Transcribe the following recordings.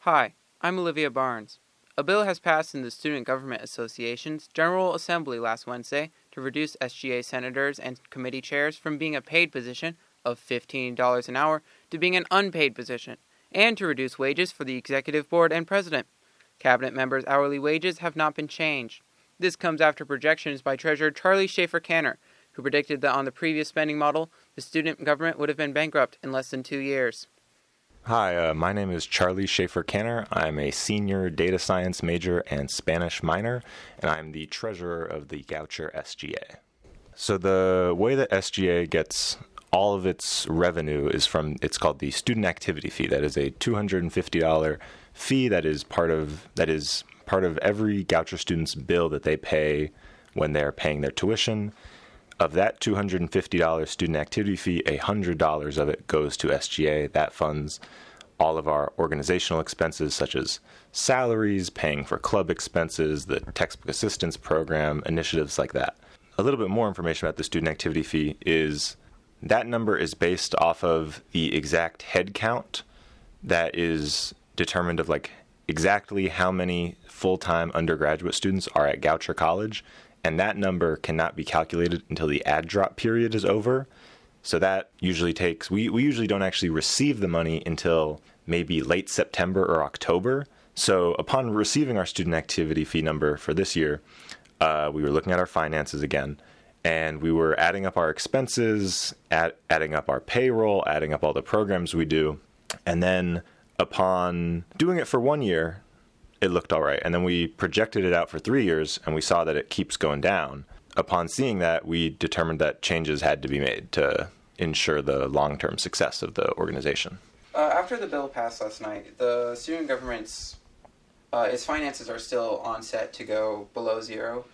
Hi, I'm Olivia Barnes. A bill has passed in the Student Government Association's General Assembly last Wednesday to reduce SGA senators and committee chairs from being a paid position of $15 an hour to being an unpaid position, and to reduce wages for the executive board and president. Cabinet members' hourly wages have not been changed. This comes after projections by Treasurer Charlie Schaefer-Canner, who predicted that on the previous spending model, the student government would have been bankrupt in less than 2 years. Hi, my name is Charlie Schaefer-Canner. I'm a senior data science major and Spanish minor, and I'm the treasurer of the Goucher SGA. So the way that SGA gets all of its revenue is from, it's called the student activity fee. That is a $250 fee that is part of every Goucher student's bill that they pay when they're paying their tuition. Of that $250 student activity fee, $100 of it goes to SGA. That funds all of our organizational expenses, such as salaries, paying for club expenses, the textbook assistance program, initiatives like that. A little bit more information about the student activity fee is that number is based off of the exact head count that is determined of exactly how many full-time undergraduate students are at Goucher College. And that number cannot be calculated until the add drop period is over. So that usually takes, we usually don't actually receive the money until maybe late September or October. So upon receiving our student activity fee number for this year, we were looking at our finances again, and we were adding up our expenses, adding up our payroll, adding up all the programs we do. And then upon doing it for 1 year, it looked all right. And then we projected it out for 3 years, and we saw that it keeps going down. Upon seeing that, we determined that changes had to be made to ensure the long-term success of the organization. After the bill passed last night, the student government's its finances are still on set to go below zero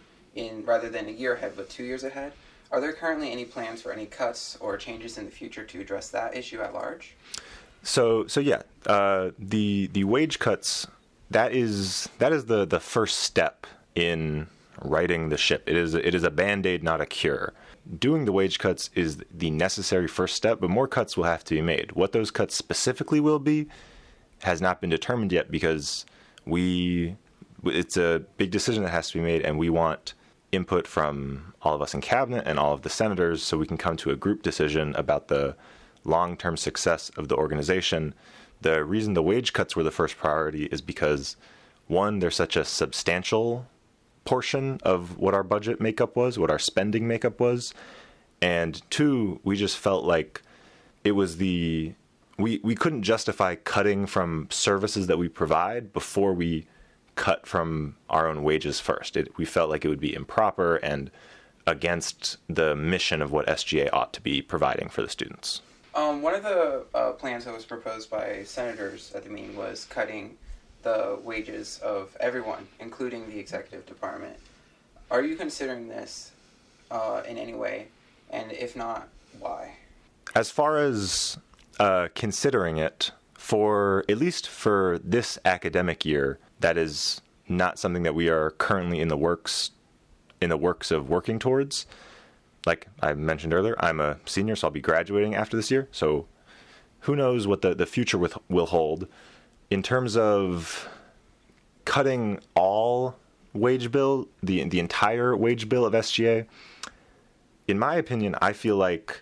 rather than a year ahead, but 2 years ahead. Are there currently any plans for any cuts or changes in the future to address that issue at large? So yeah, the wage cuts. That is the first step in righting the ship. It is a Band-Aid, not a cure. Doing the wage cuts is the necessary first step, but more cuts will have to be made. What those cuts specifically will be has not been determined yet, because it's a big decision that has to be made, and we want input from all of us in cabinet and all of the senators so we can come to a group decision about the long-term success of the organization. The reason the wage cuts were the first priority is because, one, there's such a substantial portion of what our budget makeup was, what our spending makeup was, and two, we just felt like it was we couldn't justify cutting from services that we provide before we cut from our own wages first. We felt like it would be improper and against the mission of what SGA ought to be providing for the students. One of the plans that was proposed by senators at the meeting was cutting the wages of everyone, including the executive department. Are you considering this in any way? And if not, why? As far as considering it, at least for this academic year, that is not something that we are currently in the works of working towards. Like I mentioned earlier, I'm a senior, so I'll be graduating after this year. So who knows what the future will hold. In terms of cutting all wage bill, the entire wage bill of SGA, in my opinion, I feel like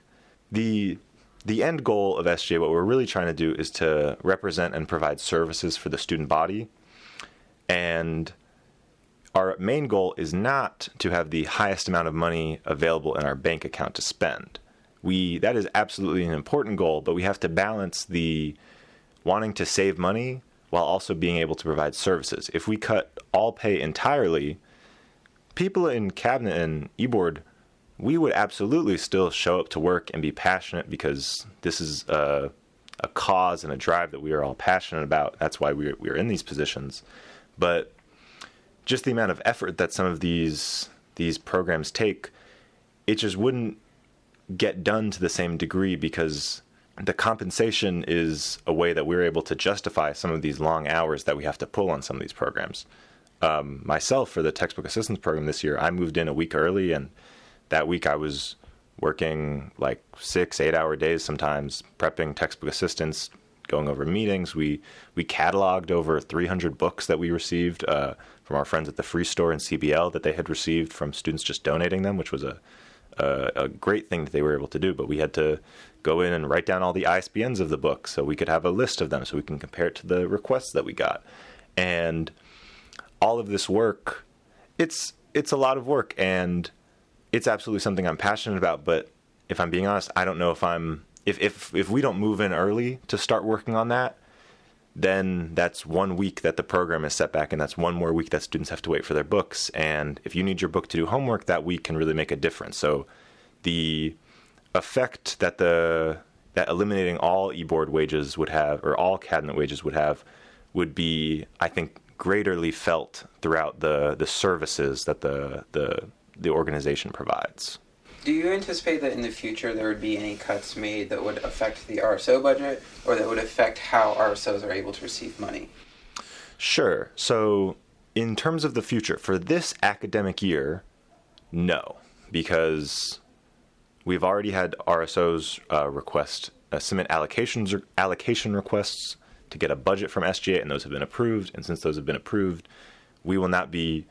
the end goal of SGA, what we're really trying to do is to represent and provide services for the student body. And our main goal is not to have the highest amount of money available in our bank account to spend. That is absolutely an important goal, but we have to balance the wanting to save money while also being able to provide services. If we cut all pay entirely, people in cabinet and e-board, we would absolutely still show up to work and be passionate, because this is a cause and a drive that we are all passionate about. That's why we're in these positions. But just the amount of effort that some of these programs take, it just wouldn't get done to the same degree, because the compensation is a way that we're able to justify some of these long hours that we have to pull on some of these programs. Myself, for the textbook assistance program this year, I moved in a week early, and that week I was working 6-8 hour days sometimes, prepping textbook assistance, going over meetings. We cataloged over 300 books that we received from our friends at the Free Store and CBL that they had received from students just donating them, which was a great thing that they were able to do. But we had to go in and write down all the ISBNs of the books so we could have a list of them so we can compare it to the requests that we got. And all of this work, it's a lot of work, and it's absolutely something I'm passionate about. But if I'm being honest, I don't know if we don't move in early to start working on that, then that's 1 week that the program is set back, and that's one more week that students have to wait for their books. And if you need your book to do homework, that week can really make a difference. So the effect that that eliminating all e-board wages would have, or all cabinet wages would have, would be, I think, greaterly felt throughout the services that the organization provides. Do you anticipate that in the future there would be any cuts made that would affect the RSO budget, or that would affect how RSOs are able to receive money? Sure. So in terms of the future, for this academic year, no, because we've already had RSOs submit allocation requests to get a budget from SGA, and those have been approved. And since those have been approved, we will not be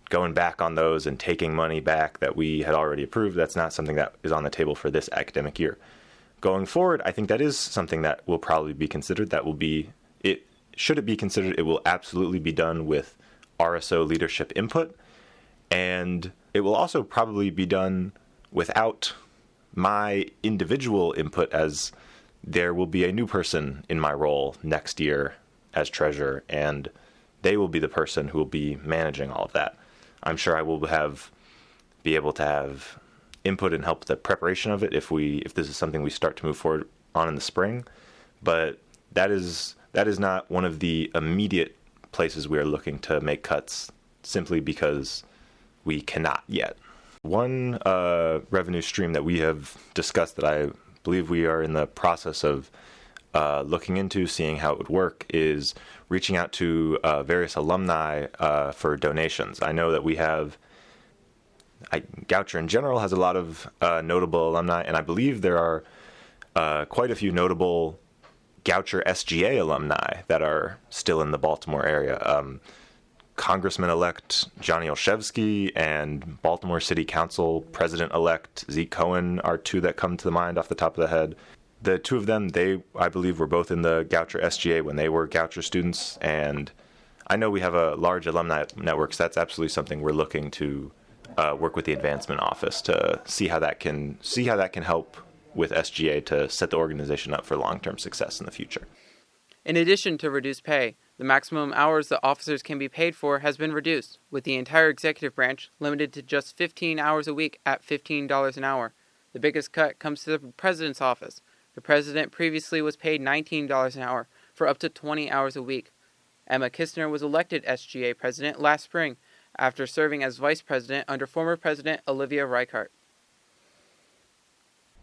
going back on those and taking money back that we had already approved. That's not something that is on the table for this academic year. Going forward, I think that is something that will probably be considered. Should it be considered, it will absolutely be done with RSO leadership input, and it will also probably be done without my individual input, as there will be a new person in my role next year as treasurer, and they will be the person who will be managing all of that. I'm sure I will be able to have input and help the preparation of it if this is something we start to move forward on in the spring. But that is not one of the immediate places we are looking to make cuts, simply because we cannot yet. One revenue stream that we have discussed that I believe we are in the process of looking into, seeing how it would work, is reaching out to various alumni for donations. I know that we have, Goucher in general has a lot of notable alumni, and I believe there are quite a few notable Goucher SGA alumni that are still in the Baltimore area. Congressman-elect Johnny Olszewski and Baltimore City Council President-elect Zeke Cohen are two that come to the mind off the top of the head. The two of them, I believe, were both in the Goucher SGA when they were Goucher students, and I know we have a large alumni network, so that's absolutely something we're looking to work with the advancement office to see how that can help with SGA to set the organization up for long-term success in the future. In addition to reduced pay, the maximum hours that officers can be paid for has been reduced, with the entire executive branch limited to just 15 hours a week at $15 an hour. The biggest cut comes to the president's office. The president previously was paid $19 an hour for up to 20 hours a week. Emma Kistner was elected SGA president last spring after serving as vice president under former president Olivia Reichart.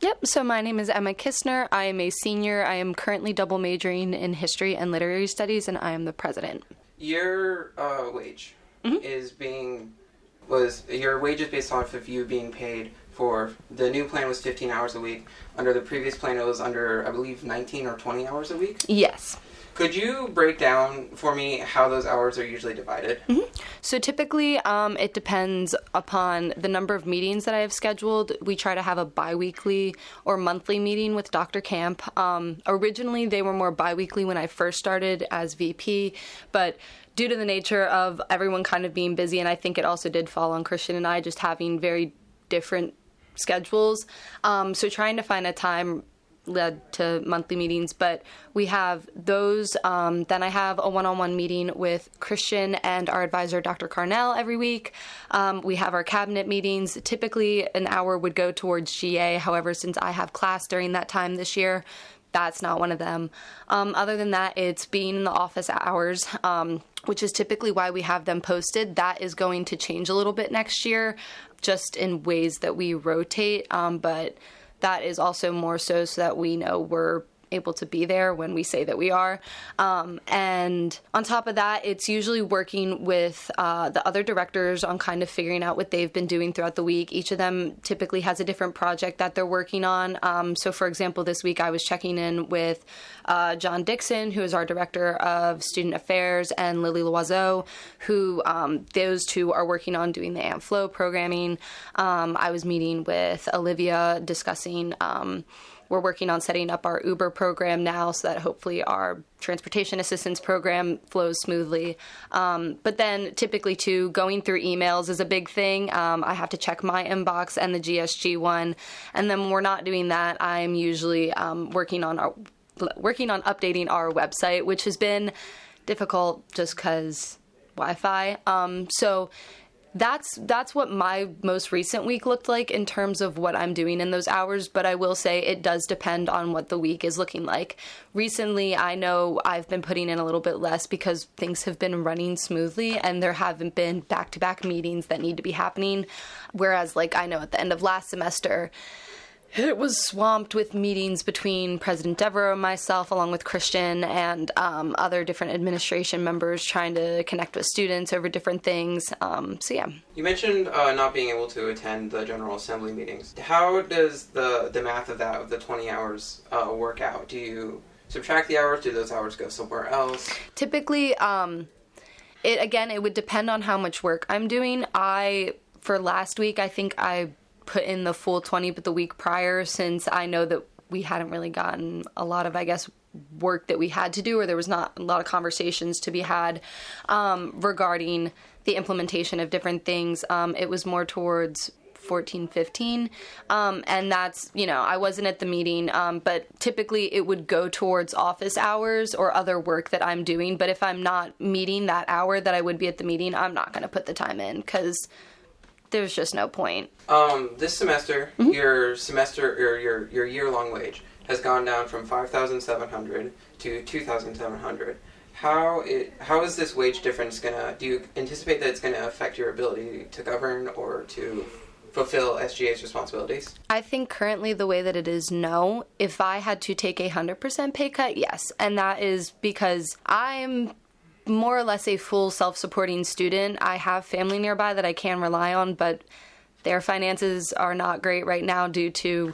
Yep, so my name is Emma Kistner. I am a senior. I am currently double majoring in history and literary studies, and I am the president. Your wage your wage is based off of you being paid for, the new plan was 15 hours a week. Under the previous plan, it was under, I believe, 19 or 20 hours a week? Yes. Could you break down for me how those hours are usually divided? Mm-hmm. So typically, it depends upon the number of meetings that I have scheduled. We try to have a biweekly or monthly meeting with Dr. Camp. Originally, they were more biweekly when I first started as VP, but due to the nature of everyone kind of being busy, and I think it also did fall on Christian and I just having very different schedules. So trying to find a time led to monthly meetings, but we have those. Then I have a one-on-one meeting with Christian and our advisor, Dr. Carnell, every week. We have our cabinet meetings. Typically, an hour would go towards GA. However, since I have class during that time this year, that's not one of them. Other than that, it's being in the office hours, which is typically why we have them posted. That is going to change a little bit next year, just in ways that we rotate, but that is also more so that we know we're able to be there when we say that we are. And on top of that, it's usually working with the other directors on kind of figuring out what they've been doing throughout the week. Each of them typically has a different project that they're working on. So for example, this week I was checking in with John Dixon, who is our director of student affairs, and Lily Loiseau, who those two are working on doing the AMP Flow programming. I was meeting with Olivia discussing we're working on setting up our Uber program now so that hopefully our transportation assistance program flows smoothly. But then typically, too, going through emails is a big thing. I have to check my inbox and the GSG one. And then when we're not doing that, I'm usually working on updating our website, which has been difficult just because Wi-Fi. So that's what my most recent week looked like in terms of what I'm doing in those hours, but I will say it does depend on what the week is looking like. Recently, I know I've been putting in a little bit less because things have been running smoothly and there haven't been back-to-back meetings that need to be happening, whereas I know at the end of last semester, it was swamped with meetings between President Devereaux and myself, along with Christian and other different administration members trying to connect with students over different things. So, yeah. You mentioned not being able to attend the General Assembly meetings. How does the math of that, of the 20 hours, work out? Do you subtract the hours? Do those hours go somewhere else? Typically, it would depend on how much work I'm doing. For last week, I think I put in the full 20, but the week prior, since I know that we hadn't really gotten a lot of, work that we had to do, or there was not a lot of conversations to be had regarding the implementation of different things. It was more towards 14, 15, and that's, I wasn't at the meeting, but typically it would go towards office hours or other work that I'm doing, but if I'm not meeting that hour that I would be at the meeting, I'm not going to put the time in, because there's just no point. This semester, your semester or your year-long wage has gone down from $5,700 to $2,700. How is this wage difference do you anticipate that it's gonna affect your ability to govern or to fulfill SGA's responsibilities? I think currently the way that it is, no. If I had to take a 100% pay cut, yes. And that is because I'm more or less a full self-supporting student. I have family nearby that I can rely on, but their finances are not great right now due to,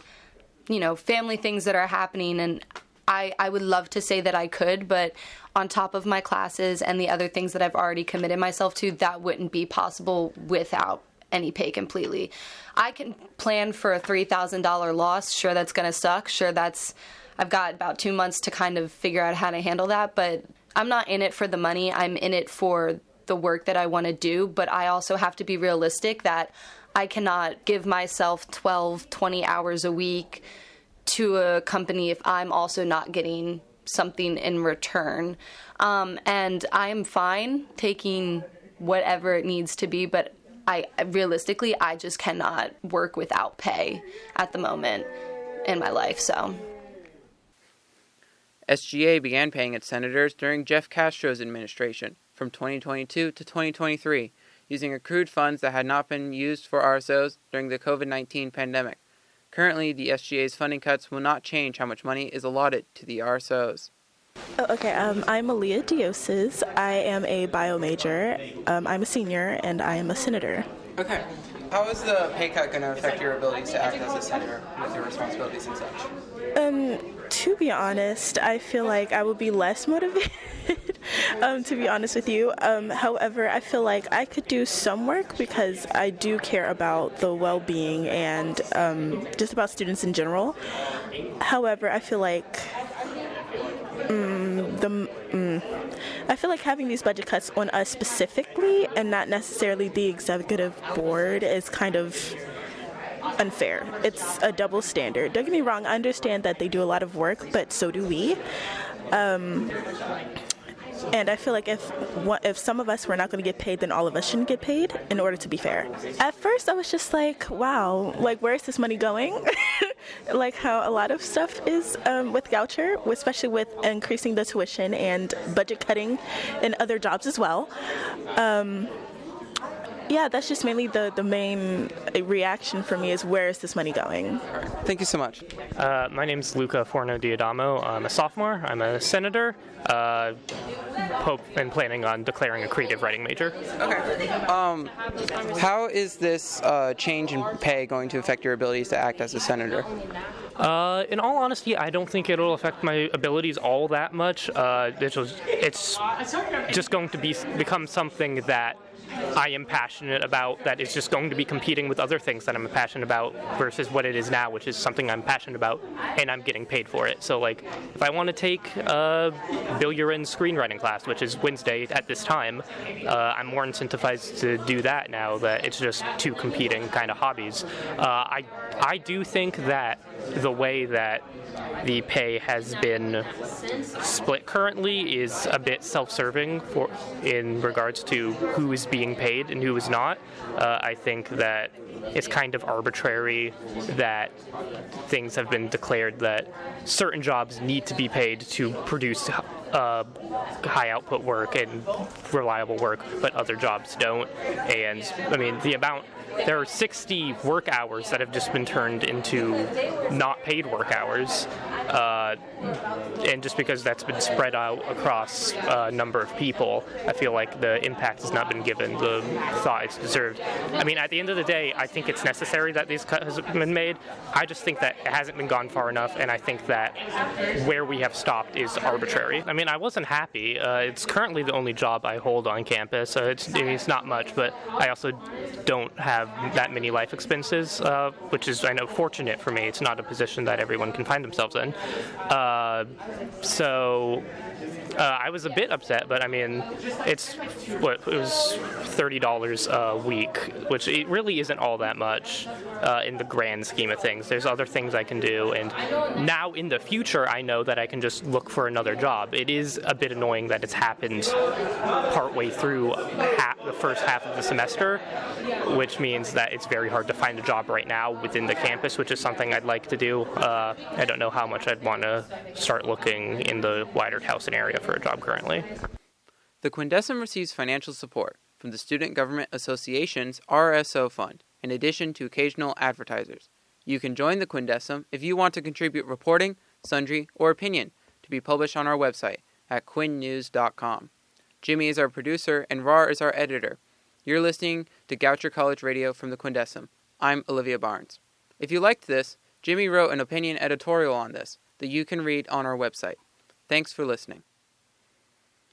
family things that are happening. And I would love to say that I could, but on top of my classes and the other things that I've already committed myself to, that wouldn't be possible without any pay completely. I can plan for a $3,000 loss. Sure, that's going to suck. Sure, I've got about 2 months to kind of figure out how to handle that, but I'm not in it for the money. I'm in it for the work that I want to do, but I also have to be realistic that I cannot give myself 12, 20 hours a week to a company if I'm also not getting something in return. And I'm fine taking whatever it needs to be, but realistically, I just cannot work without pay at the moment in my life, so. SGA began paying its senators during Jeff Castro's administration from 2022 to 2023, using accrued funds that had not been used for RSOs during the COVID-19 pandemic. Currently, the SGA's funding cuts will not change how much money is allotted to the RSOs. I'm Aaliyah Dioses. I am a bio major. I'm a senior, and I am a senator. Okay. How is the pay cut going to affect your abilities to act as a senator with your responsibilities and such? To be honest, I feel like I would be less motivated, to be honest with you. However, I feel like I could do some work because I do care about the well-being and just about students in general. However, I feel like I feel like having these budget cuts on us specifically and not necessarily the executive board is kind of unfair. It's a double standard. Don't get me wrong, I understand that they do a lot of work, but so do we. And I feel like if some of us were not going to get paid, then all of us shouldn't get paid in order to be fair. At first, I was just like, wow, where's this money going? Like how a lot of stuff is with Goucher, especially with increasing the tuition and budget cutting in other jobs as well. Yeah, that's just mainly the main reaction for me is, where is this money going? Thank you so much. My name's Luca Forno-Diadamo. I'm a sophomore. I'm a senator. Hope and planning on declaring a creative writing major. Okay. How is this change in pay going to affect your abilities to act as a senator? In all honesty, I don't think it'll affect my abilities all that much. It's just going to become something that I am passionate about, that is just going to be competing with other things that I'm passionate about versus what it is now, which is something I'm passionate about and I'm getting paid for it. So like, if I want to take a Bill Urin screenwriting class, which is Wednesday at this time, I'm more incentivized to do that now that it's just two competing kind of hobbies. I do think that the way that the pay has been split currently is a bit self-serving in regards to who is being paid and who is not. I think that it's kind of arbitrary that things have been declared that certain jobs need to be paid to produce high output work and reliable work, but other jobs don't. And I mean, there are 60 work hours that have just been turned into not paid work hours. And just because that's been spread out across a number of people, I feel like the impact has not been given the thought it's deserved. I mean, at the end of the day, I think it's necessary that these cuts have been made. I just think that it hasn't been gone far enough, and I think that where we have stopped is arbitrary. I mean, I wasn't happy. It's currently the only job I hold on campus. It's not much, but I also don't have that many life expenses, which is, I know, fortunate for me. It's not a position that everyone can find themselves in. So I was a bit upset, but I mean, it was $30 a week, which it really isn't all that much in the grand scheme of things. There's other things I can do, and now in the future, I know that I can just look for another job. It is a bit annoying that it's happened partway through the first half of the semester, which means that it's very hard to find a job right now within the campus, which is something I'd like to do. I don't know how much I'd want to start looking in the wider Towson area for a job currently. The Quindecim receives financial support from the Student Government Association's RSO Fund, in addition to occasional advertisers. You can join the Quindecim if you want to contribute reporting, sundry, or opinion to be published on our website at quinnews.com. Jimy is our producer and Rar is our editor. You're listening to Goucher College Radio from the Quindecim. I'm Olivia Barnes. If you liked this, Jimy wrote an opinion editorial on this that you can read on our website. Thanks for listening.